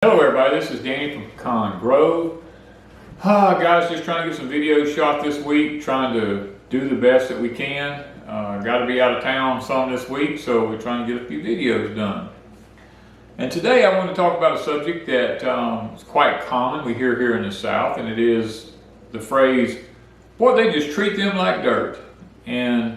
Hello everybody, this is Danny from Pecan Grove. Guys, just trying to get some videos shot this week, trying to do the best that we can. Got to be out of town some this week, so we're trying to get a few videos done. And today I want to talk about a subject that is quite common we hear here in the South, and it is the phrase, boy, they just treat them like dirt. And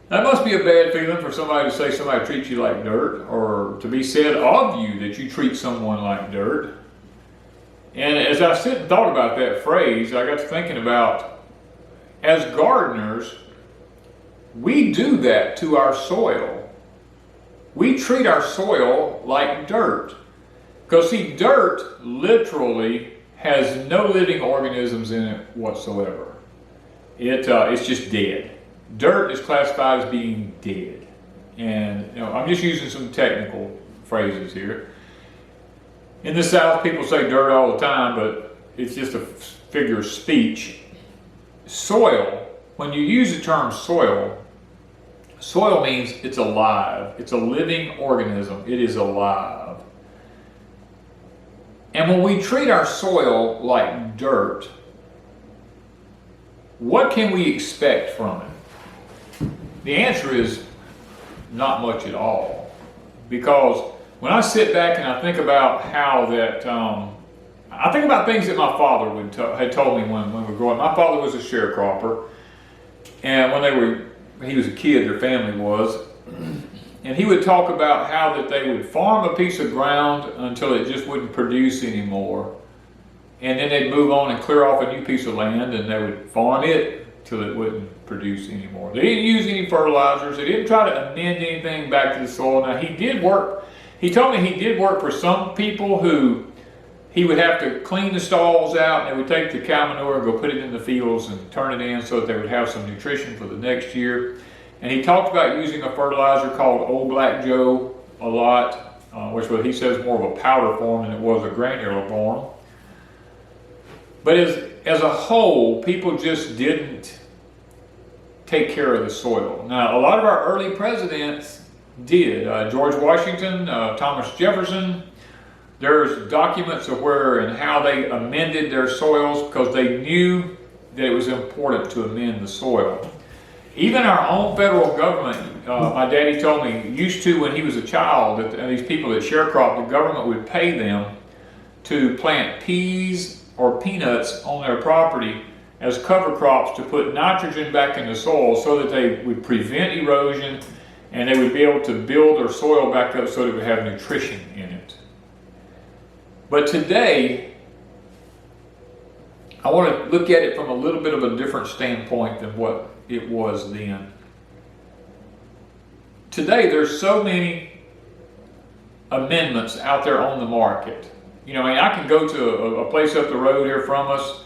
that must be a bad feeling for somebody to say somebody treats you like dirt, or to be said of you that you treat someone like dirt. And as I sit and thought about that phrase, I got to thinking about, as gardeners, we do that to our soil. We treat our soil like dirt. Because see, dirt literally has no living organisms in it whatsoever. It's just dead. Dirt is classified as being dead. And I'm just using some technical phrases here. In the South, people say dirt all the time, but it's just a figure of speech. Soil, when you use the term soil, soil means it's alive. It's a living organism. It is alive. And when we treat our soil like dirt, what can we expect from it? The answer is not much at all, because when I sit back and I think about how that, I think about things that my father had told me when we were growing up. My father was a sharecropper, and when he was a kid, their family was, and he would talk about how that they would farm a piece of ground until it just wouldn't produce anymore, and then they'd move on and clear off a new piece of land, and they would farm it till it wouldn't produce anymore. They didn't use any fertilizers. They didn't try to amend anything back to the soil. Now he did work. He told me he did work for some people who he would have to clean the stalls out, and they would take the cow manure and go put it in the fields and turn it in so that they would have some nutrition for the next year. And he talked about using a fertilizer called Old Black Joe a lot, which he says more of a powder form than it was a granular form. But as a whole, people just didn't take care of the soil. Now, a lot of our early presidents did. George Washington, Thomas Jefferson, there's documents of where and how they amended their soils because they knew that it was important to amend the soil. Even our own federal government, my daddy told me, used to, when he was a child, that these people that sharecrop, the government would pay them to plant peas or peanuts on their property as cover crops to put nitrogen back in the soil so that they would prevent erosion and they would be able to build their soil back up so that it would have nutrition in it. But today, I want to look at it from a little bit of a different standpoint than what it was then. Today, there's so many amendments out there on the market. I can go to a place up the road here from us,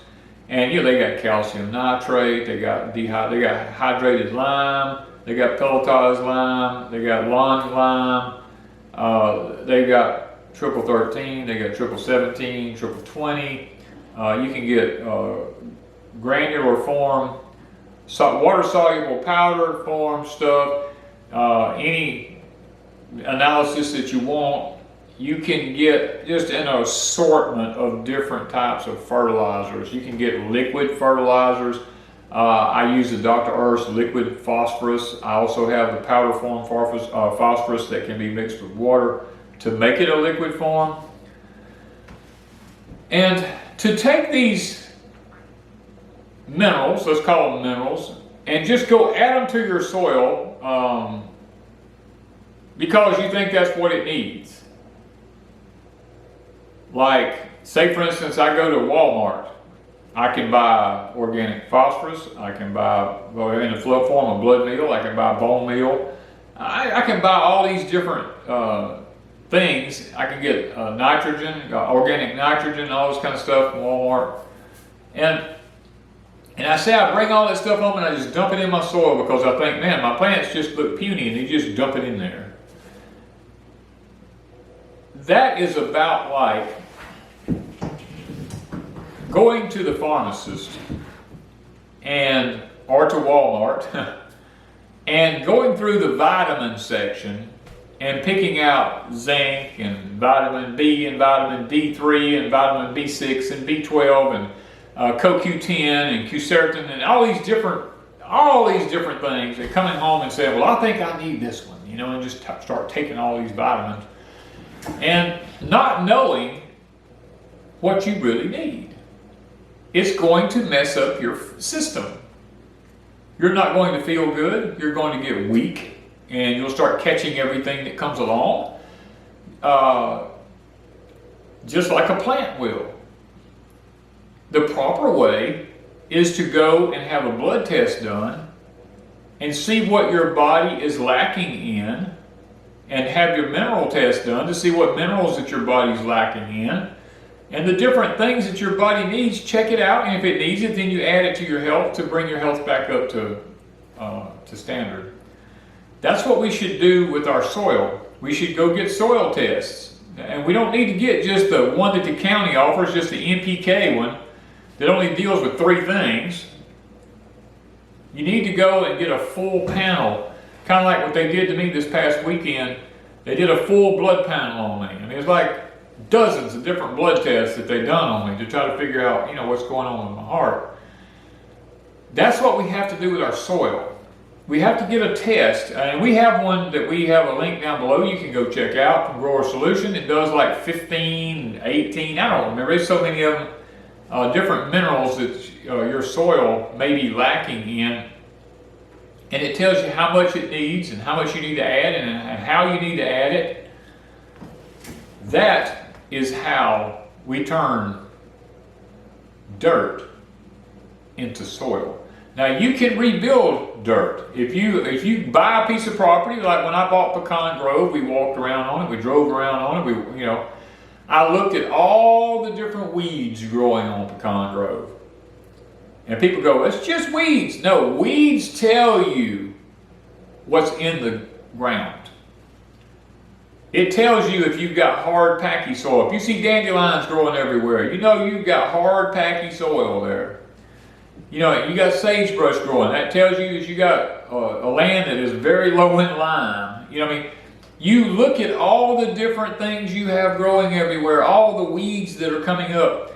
and they got calcium nitrate, they got hydrated lime, they got pelletized lime, they got lung lime, they got triple 13, they got triple 17, triple 20. You can get granular form, water soluble powder form stuff, any analysis that you want. You can get just an assortment of different types of fertilizers. You can get liquid fertilizers. I use the Dr. Earth's liquid phosphorus. I also have the powder form phosphorus that can be mixed with water to make it a liquid form. And to take these minerals, let's call them minerals, and just go add them to your soil because you think that's what it needs. Like, say for instance, I go to Walmart. I can buy organic phosphorus. I can buy, in the form of blood meal, I can buy bone meal. I can buy all these different things. I can get nitrogen, organic nitrogen, all this kind of stuff from Walmart. And I say I bring all that stuff home and I just dump it in my soil because I think, man, my plants just look puny, and you just dump it in there. That is about like going to the pharmacist or to Walmart and going through the vitamin section and picking out zinc and vitamin B and vitamin D3 and vitamin B6 and B12 and CoQ10 and quercetin and all these different things, and coming home and saying, well, I think I need this one, you know, and just start taking all these vitamins and not knowing what you really need. It's going to mess up your system. You're not going to feel good. You're going to get weak, and you'll start catching everything that comes along, just like a plant will. The proper way is to go and have a blood test done and see what your body is lacking in, and have your mineral test done to see what minerals that your body's lacking in, and the different things that your body needs. Check it out, and if it needs it, then you add it to your health to bring your health back up to standard. That's what we should do with our soil. We should go get soil tests, and we don't need to get just the one that the county offers, just the NPK one that only deals with 3 things. You need to go and get a full panel, kind of like what they did to me this past weekend. They did a full blood panel on me. I mean, it's like dozens of different blood tests that they've done on me to try to figure out, you know, what's going on with my heart. That's what we have to do with our soil. We have to get a test, and we have one that we have a link down below you can go check out from Grower Solution. It does like 15, 18, I don't remember. There's so many of them, different minerals that your soil may be lacking in, and it tells you how much it needs and how much you need to add and how you need to add it. That is how we turn dirt into soil. Now, you can rebuild dirt. If you buy a piece of property, like when I bought Pecan Grove, we walked around on it, we drove around on it, I looked at all the different weeds growing on Pecan Grove. And people go, it's just weeds. No, weeds tell you what's in the ground. It tells you if you've got hard, packy soil. If you see dandelions growing everywhere, you know you've got hard, packy soil there. You know, you got sagebrush growing. That tells you that you got a land that is very low in lime. You know what I mean? You look at all the different things you have growing everywhere, all the weeds that are coming up.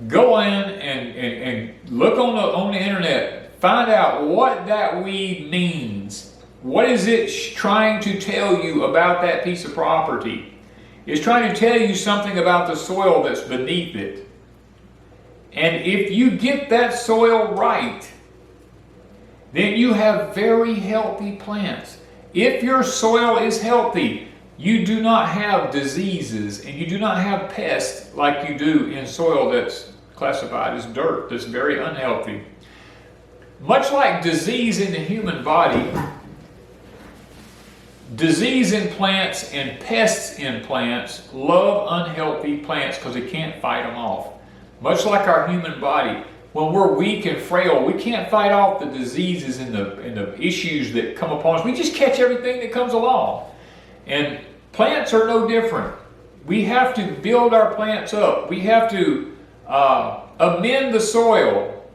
Go in and look on the internet. Find out what that weed means. What is it trying to tell you about that piece of property? It's trying to tell you something about the soil that's beneath it. And if you get that soil right, then you have very healthy plants. If your soil is healthy, you do not have diseases and you do not have pests like you do in soil that's classified as dirt, that's very unhealthy. Much like disease in the human body, disease in plants and pests in plants love unhealthy plants because they can't fight them off. Much like our human body, when we're weak and frail, we can't fight off the diseases and the issues that come upon us. We just catch everything that comes along. And plants are no different. We have to build our plants up. We have to amend the soil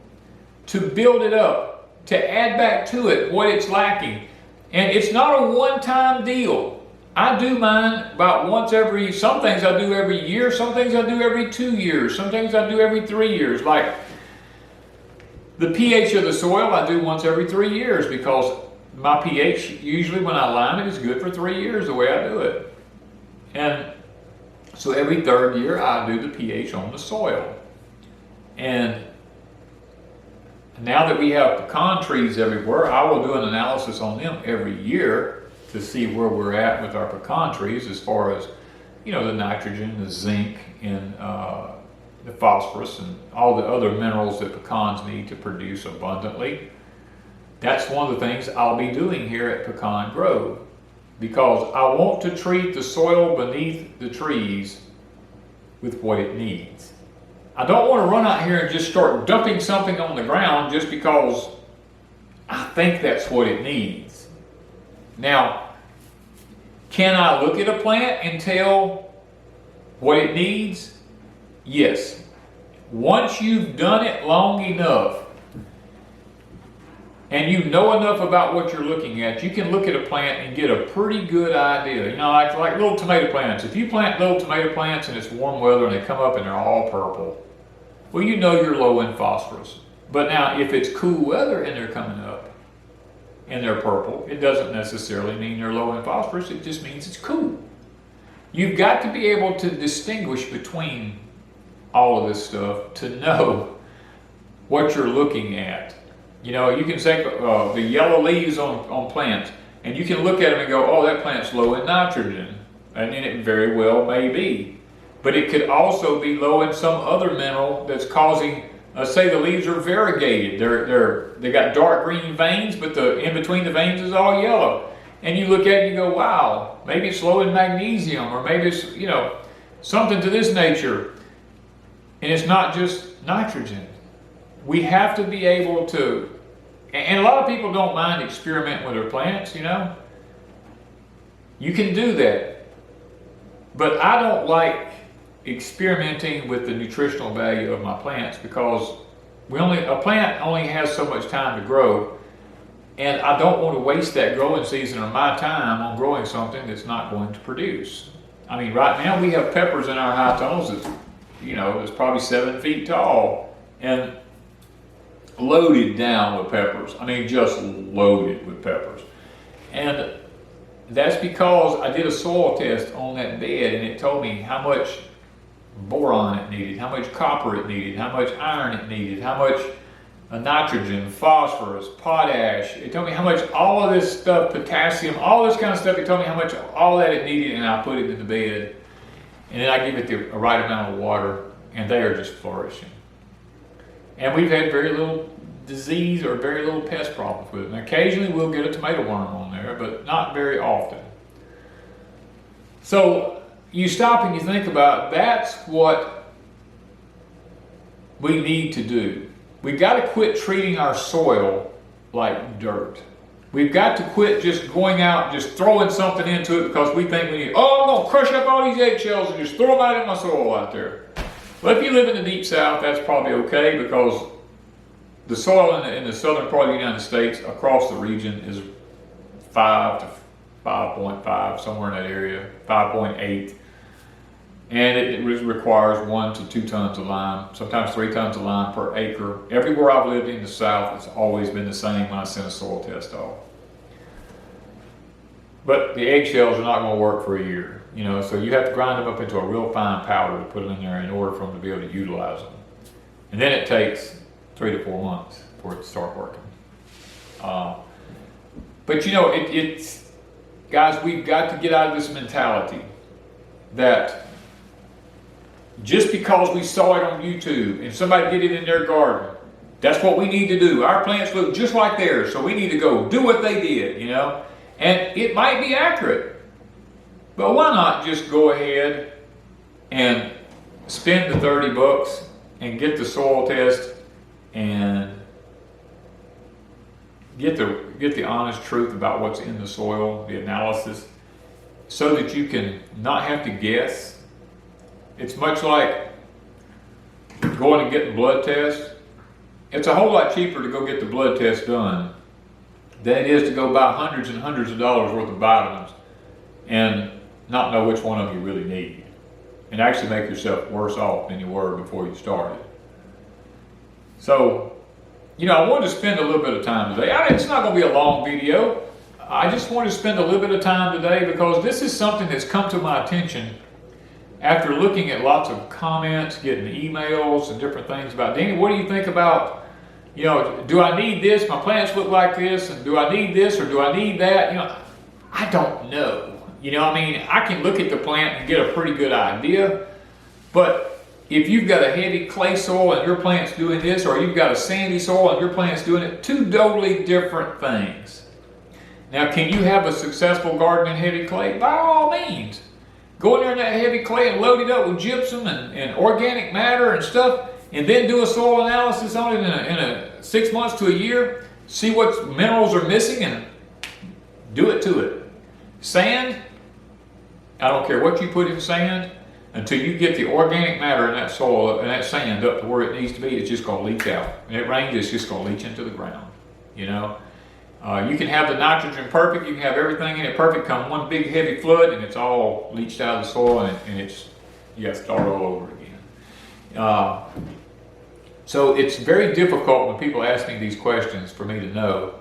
to build it up, to add back to it what it's lacking. And it's not a one-time deal. I do mine about once every, some things I do every year, some things I do every 2 years, some things I do every 3 years. Like the pH of the soil I do once every 3 years because my pH, usually when I lime it, is good for 3 years the way I do it. And so every 3rd year I do the pH on the soil. And now that we have pecan trees everywhere, I will do an analysis on them every year to see where we're at with our pecan trees as far as, you know, the nitrogen, the zinc, and the phosphorus, and all the other minerals that pecans need to produce abundantly. That's one of the things I'll be doing here at Pecan Grove, because I want to treat the soil beneath the trees with what it needs. I don't want to run out here and just start dumping something on the ground just because I think that's what it needs. Now, can I look at a plant and tell what it needs? Yes. Once you've done it long enough, and you know enough about what you're looking at, you can look at a plant and get a pretty good idea. You know, like little tomato plants. If you plant little tomato plants and it's warm weather and they come up and they're all purple, well, you know you're low in phosphorus. But now, if it's cool weather and they're coming up and they're purple, it doesn't necessarily mean they're low in phosphorus. It just means it's cool. You've got to be able to distinguish between all of this stuff to know what you're looking at. You know, you can take the yellow leaves on plants, and you can look at them and go, oh, that plant's low in nitrogen. And it very well may be. But it could also be low in some other mineral that's causing, say the leaves are variegated. They got dark green veins, but the in between the veins is all yellow. And you look at it and you go, wow, maybe it's low in magnesium, or maybe it's, you know, something to this nature. And it's not just nitrogen. We have to be able to, and a lot of people don't mind experimenting with their plants, you know. You can do that. But I don't like experimenting with the nutritional value of my plants, because a plant only has so much time to grow, and I don't want to waste that growing season of my time on growing something that's not going to produce. I mean, right now we have peppers in our high tunnels that's, you know, it's probably 7 feet tall and loaded down with peppers. I mean, just loaded with peppers. And that's because I did a soil test on that bed, and it told me how much boron it needed, how much copper it needed, how much iron it needed, how much nitrogen, phosphorus, potash. It told me how much all of this stuff, potassium, all this kind of stuff, it told me how much all that it needed, and I put it in the bed. And then I give it the right amount of water, and they are just flourishing. And we've had very little disease or very little pest problems with it. And occasionally we'll get a tomato worm on there, but not very often. So you stop and you think about, that's what we need to do. We've got to quit treating our soil like dirt. We've got to quit just going out, just throwing something into it because we think we need, oh, I'm going to crush up all these eggshells and just throw them out in my soil out there. Well, if you live in the Deep South, that's probably okay, because the soil in the southern part of the United States across the region is 5 to 5.5, somewhere in that area, 5.8. And it requires 1 to 2 tons of lime, sometimes 3 tons of lime per acre. Everywhere I've lived in the South, it's always been the same when I send a soil test off. But the eggshells are not going to work for a year, you know, so you have to grind them up into a real fine powder to put them in there in order for them to be able to utilize them. And then it takes 3 to 4 months for it to start working. But you know, it's guys, we've got to get out of this mentality that just because we saw it on YouTube and somebody did it in their garden, that's what we need to do. Our plants look just like theirs, so we need to go do what they did, you know. And it might be accurate, but why not just go ahead and spend the $30 and get the soil test and get the honest truth about what's in the soil, the analysis, so that you can not have to guess. It's much like going and getting blood tests. It's a whole lot cheaper to go get the blood test done than it is to go buy hundreds and hundreds of dollars worth of vitamins and not know which one of them you really need, and actually make yourself worse off than you were before you started. So, you know, I wanted to spend a little bit of time today. It's not going to be a long video. I just want to spend a little bit of time today because this is something that's come to my attention after looking at lots of comments, getting emails and different things about, Danny, what do you think about, you know, do I need this? My plants look like this, and do I need this or do I need that? You know, I don't know. You know, I mean, I can look at the plant and get a pretty good idea, but if you've got a heavy clay soil and your plant's doing this, or you've got a sandy soil and your plant's doing it, two totally different things. Now, can you have a successful garden in heavy clay? By all means. Go in there in that heavy clay and load it up with gypsum and organic matter and stuff, and then do a soil analysis on it in a 6 months to a year, see what minerals are missing and do it to it. Sand, I don't care what you put in sand, until you get the organic matter in that soil and that sand up to where it needs to be, it's just going to leach out. And it rains, it's just going to leach into the ground. you know. You can have the nitrogen perfect, you can have everything in it perfect, come one big heavy flood and it's all leached out of the soil, and it's, you got to start all over again. So it's very difficult when people ask me these questions for me to know.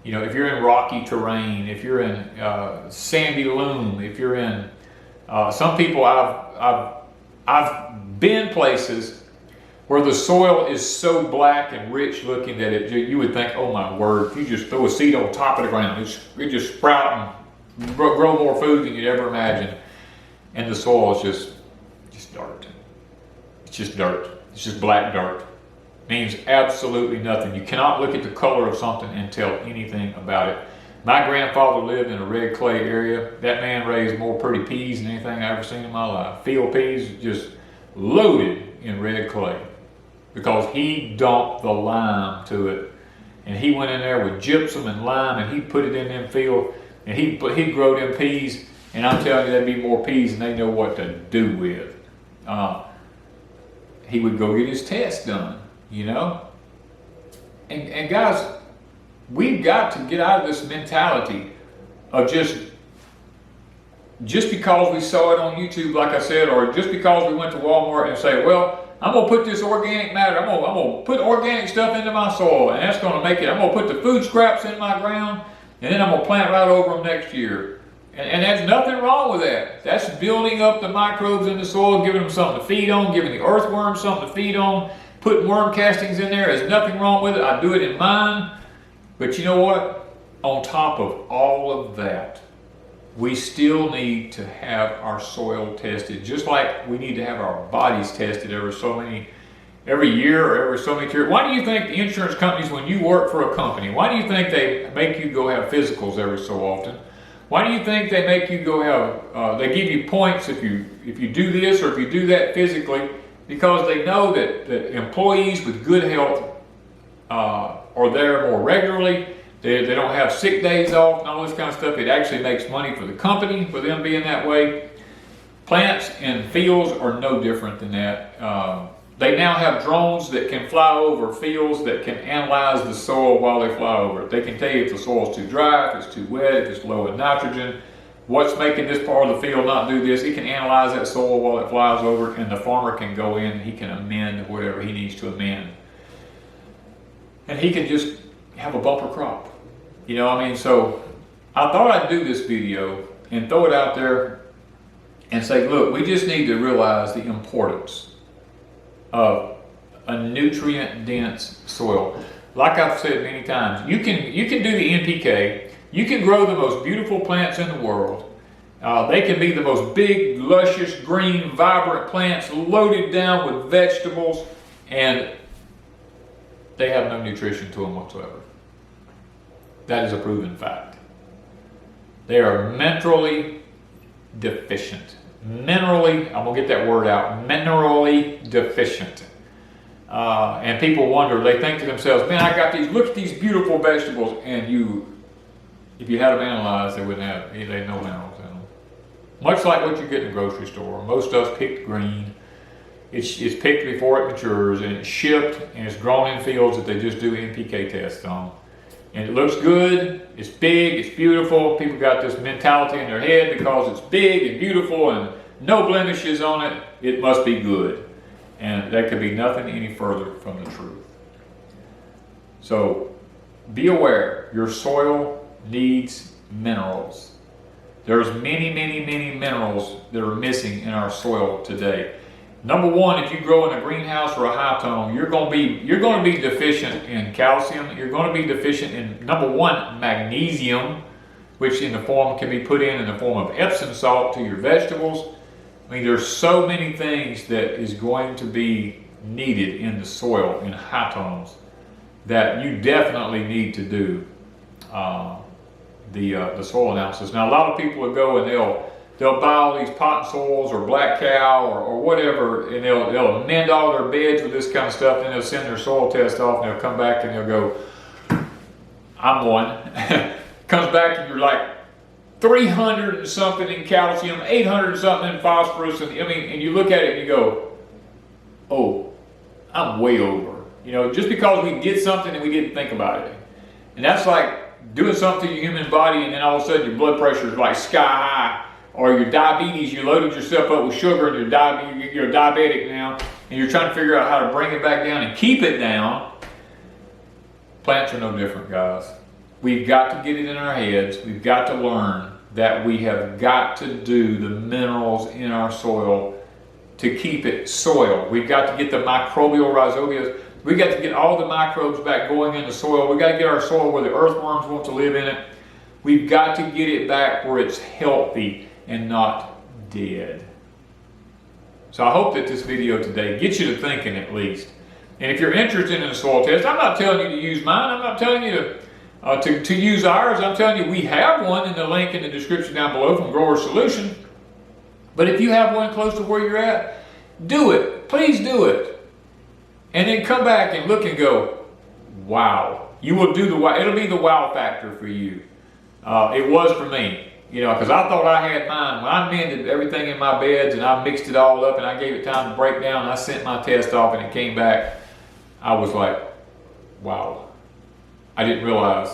You know, if you're in rocky terrain, if you're in sandy loam, if you're in some people, I've been places where the soil is so black and rich looking that you would think, oh my word, if you just throw a seed on top of the ground, it just sprout and grow more food than you'd ever imagine. And the soil is just dirt. It's just dirt. It's just black dirt. Means absolutely nothing. You cannot look at the color of something and tell anything about it. My grandfather lived in a red clay area. That man raised more pretty peas than anything I ever seen in my life. Field peas just loaded in red clay because he dumped the lime to it. And he went in there with gypsum and lime and he put it in them field and he'd grow them peas, and I'm telling you, there'd be more peas than they know what to do with. He would go get his test done, you know. And guys, we've got to get out of this mentality of just because we saw it on YouTube, like I said, or just because we went to Walmart and say, well, I'm going to put this organic matter, I'm going to put organic stuff into my soil, and that's going to make it, I'm going to put the food scraps in my ground, and then I'm going to plant right over them next year. And there's nothing wrong with that. That's building up the microbes in the soil, giving them something to feed on, giving the earthworms something to feed on, putting worm castings in there. There's nothing wrong with it. I do it in mine. But you know what? On top of all of that, we still need to have our soil tested, just like we need to have our bodies tested every year or every so many years. Why do you think the insurance companies, when you work for a company, why do you think they make you go have physicals every so often? Why do you think they make you go have, they give you points if you do this or if you do that physically? Because they know that employees with good health are there more regularly. They don't have sick days off and all this kind of stuff. It actually makes money for the company, for them being that way. Plants and fields are no different than that. They now have drones that can fly over fields that can analyze the soil while they fly over it. They can tell you if the soil's too dry, if it's too wet, if it's low in nitrogen, what's making this part of the field not do this. It can analyze that soil while it flies over, and the farmer can go in and he can amend whatever he needs to amend. And he can just have a bumper crop. You know what I mean? So I thought I'd do this video and throw it out there and say, look, we just need to realize the importance of a nutrient-dense soil. Like I've said many times, you can do the NPK, you can grow the most beautiful plants in the world. They can be the most big, luscious, green, vibrant plants loaded down with vegetables, and they have no nutrition to them whatsoever. That is a proven fact. They are minerally deficient. Minerally, I'm going to get that word out, minerally deficient. And people wonder, they think to themselves, man, I got these, look at these beautiful vegetables, and if you had them analyzed, they wouldn't have, they had no minerals in them. Much like what you get in the grocery store. Most stuff's picked green. It's picked before it matures, and it's shipped, and it's grown in fields that they just do NPK tests on. And it looks good, it's big, it's beautiful. People got this mentality in their head because it's big and beautiful and no blemishes on it, it must be good. And that could be nothing any further from the truth. So be aware, your soil needs minerals. There's many, many, many minerals that are missing in our soil today. Number one, if you grow in a greenhouse or a high tone, you're going to be deficient in calcium. You're going to be deficient in, number one, magnesium, which in the form can be put in the form of Epsom salt to your vegetables. I mean, there's so many things that is going to be needed in the soil in high tones that you definitely need to do the soil analysis. Now, a lot of people will go and they'll buy all these potting soils or black cow or whatever, and they'll amend all their beds with this kind of stuff, and they'll send their soil test off, and they'll come back and they'll go, I'm one. Comes back and you're like 300 and something in calcium, 800 and something in phosphorus, and and you look at it and you go, oh, I'm way over. You know, just because we did something and we didn't think about it. And that's like doing something to your human body and then all of a sudden your blood pressure is like sky high. Or your diabetes, you loaded yourself up with sugar and you're diabetic now, and you're trying to figure out how to bring it back down and keep it down. Plants are no different, guys. We've got to get it in our heads. We've got to learn that we have got to do the minerals in our soil to keep it soil. We've got to get the microbial rhizobias. We've got to get all the microbes back going in the soil. We've got to get our soil where the earthworms want to live in it. We've got to get it back where it's healthy and not dead. So I hope that this video today gets you to thinking at least. And if you're interested in a soil test, I'm not telling you to use mine. I'm not telling you to use ours. I'm telling you we have one in the link in the description down below from Grower Solution. But if you have one close to where you're at, do it. Please do it. And then come back and look and go, wow. You will do the wow. It'll be the wow factor for you. It was for me. You know, because I thought I had mine. When I mended everything in my beds and I mixed it all up and I gave it time to break down and I sent my test off and it came back, I was like, wow. I didn't realize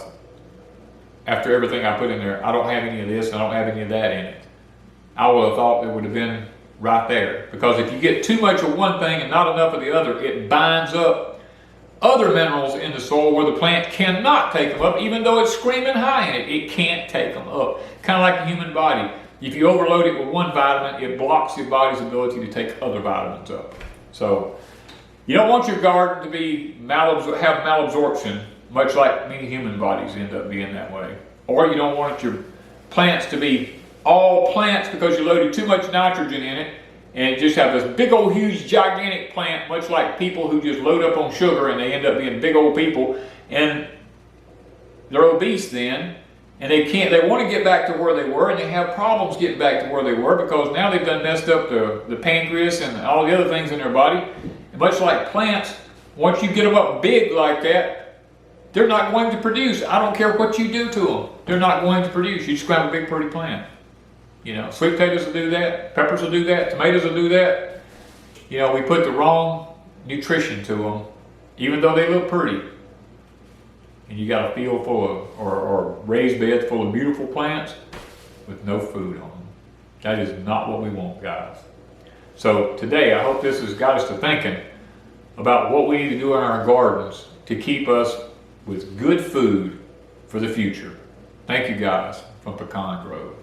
after everything I put in there, I don't have any of this and I don't have any of that in it. I would have thought it would have been right there. Because if you get too much of one thing and not enough of the other, it binds up other minerals in the soil where the plant cannot take them up, even though it's screaming high in it. It can't take them up. Kind of like the human body. If you overload it with one vitamin, it blocks your body's ability to take other vitamins up. So you don't want your garden to be have malabsorption, much like many human bodies end up being that way. Or you don't want your plants to be all plants because you loaded too much nitrogen in it and just have this big old huge gigantic plant, much like people who just load up on sugar and they end up being big old people and they're obese then, and they want to get back to where they were and they have problems getting back to where they were because now they've done messed up the pancreas and all the other things in their body. And much like plants, once you get them up big like that, they're not going to produce. I don't care what you do to them. They're not going to produce. You just grab a big pretty plant. You know, sweet potatoes will do that, peppers will do that, tomatoes will do that. You know, we put the wrong nutrition to them, even though they look pretty. And you got a field full of, or raised beds full of beautiful plants with no food on them. That is not what we want, guys. So today, I hope this has got us to thinking about what we need to do in our gardens to keep us with good food for the future. Thank you, guys, from Pecan Grove.